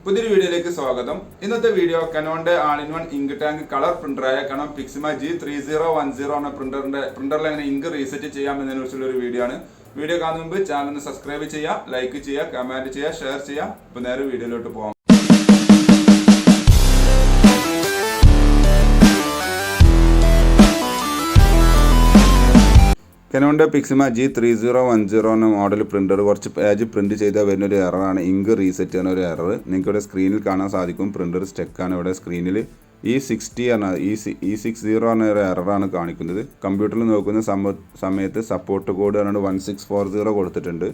പുതിയൊരു വീഡിയോയിലേക്ക് സ്വാഗതം. ഇന്നത്തെ വീഡിയോ കനോന്റെ ആൾ-ഇൻ-വൺ ഇങ്ക് ടാങ്ക് കളർ പ്രിന്ററായ കനോൺ പിക്സിമ G3010 എന്ന പ്രിന്ററിൽ എങ്ങനെ ഇങ്ക് റീസെറ്റ് ചെയ്യാം എന്നതിനെ കുറിച്ചുള്ള ഒരു വീഡിയോ ആണ്. വീഡിയോ കാണുന്ന മുമ്പ് ചാനൽ സബ്സ്ക്രൈബ് ചെയ്യുക, ലൈക്ക് ചെയ്യുക, കമന്റ് ചെയ്യുക, ഷെയർ ചെയ്യുക. അപ്പോൾ നേരെ വീഡിയോയിലോട്ട് പോകാം. കനോന്റെ പിക്സിമ G3010 എന്ന മോഡൽ പ്രിന്റർ കുറച്ച് പേജ് പ്രിന്റ് ചെയ്താൽ വരുന്ന ഒരു എററാണ് ഇങ്ക് റീസെറ്റ് ചെയ്യുന്ന ഒരു എറർ. നിങ്ങൾക്ക് ഇവിടെ സ്ക്രീനിൽ കാണാൻ സാധിക്കും. പ്രിന്റർ സ്റ്റക്കാണ്. ഇവിടെ സ്ക്രീനിൽ E60 എന്ന E60 എന്ന ഒരു എററാണ് കാണിക്കുന്നത്. കമ്പ്യൂട്ടറിൽ നോക്കുന്ന സമയത്ത് സപ്പോർട്ട് കോഡ് പറഞ്ഞിട്ട് 1640 കൊടുത്തിട്ടുണ്ട്.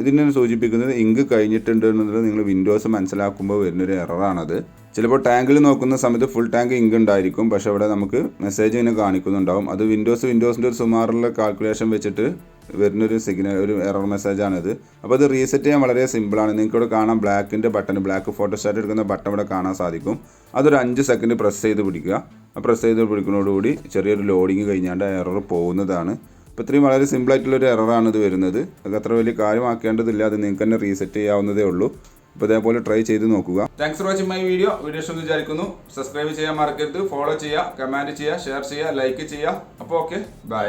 ഇതിനെ സൂചിപ്പിക്കുന്നത് ഇങ്ക് കഴിഞ്ഞിട്ടുണ്ട് എന്നുള്ളത് നിങ്ങൾ വിൻഡോസ് മനസ്സിലാക്കുമ്പോൾ വരുന്നൊരു എററാണത്. ചിലപ്പോൾ ടാങ്കിൽ നോക്കുന്ന സമയത്ത് ഫുൾ ടാങ്ക് ഇങ്ക് ഉണ്ടായിരിക്കും, പക്ഷേ ഇവിടെ നമുക്ക് മെസ്സേജ് ഇങ്ങനെ കാണിക്കുന്നുണ്ടാവും. അത് വിൻഡോസിൻ്റെ ഒരു സുമാറുള്ള കാൽക്കുലേഷൻ വെച്ചിട്ട് വരുന്നൊരു ഒരു എറർ മെസ്സേജാണിത്. അപ്പോൾ അത് റീസെറ്റ് ചെയ്യാൻ വളരെ സിമ്പിളാണ്. നിങ്ങൾക്ക് ഇവിടെ കാണാം ബ്ലാക്കിൻ്റെ ബട്ടൺ, ബ്ലാക്ക് ഫോട്ടോസ്റ്റാറ്റ് എടുക്കുന്ന ബട്ടൺ ഇവിടെ കാണാൻ സാധിക്കും. അതൊരു 5 സെക്കൻഡ് പ്രസ് ചെയ്ത് പിടിക്കുക. ആ പ്രസ് ചെയ്ത് പിടിക്കുന്നതോടുകൂടി ചെറിയൊരു ലോഡിങ് കഴിഞ്ഞാണ്ട് ആ എറർ പോകുന്നതാണ്. അപ്പോൾ ഇത്രയും വളരെ സിമ്പിളായിട്ടുള്ളൊരു എററാണ് ഇത് വരുന്നത്. അത് അത്ര വലിയ കാര്യമാക്കേണ്ടതില്ല. അത് നിങ്ങൾക്ക് തന്നെ റീസെറ്റ് ചെയ്യാവുന്നതേ ഉള്ളൂ. അപ്പോൾ ഇതേപോലെ ട്രൈ ചെയ്ത് നോക്കുക. Thanks for watching my video. ഇഷ്ടമെന്ന് വിചാരിക്കുന്നു. സബ്സ്ക്രൈബ് ചെയ്യാൻ മറക്കരുത്. ഫോളോ ചെയ്യുക, കമൻറ്റ് ചെയ്യുക, ഷെയർ ചെയ്യുക, ലൈക്ക് ചെയ്യുക. അപ്പോൾ ഓക്കെ, ബൈ.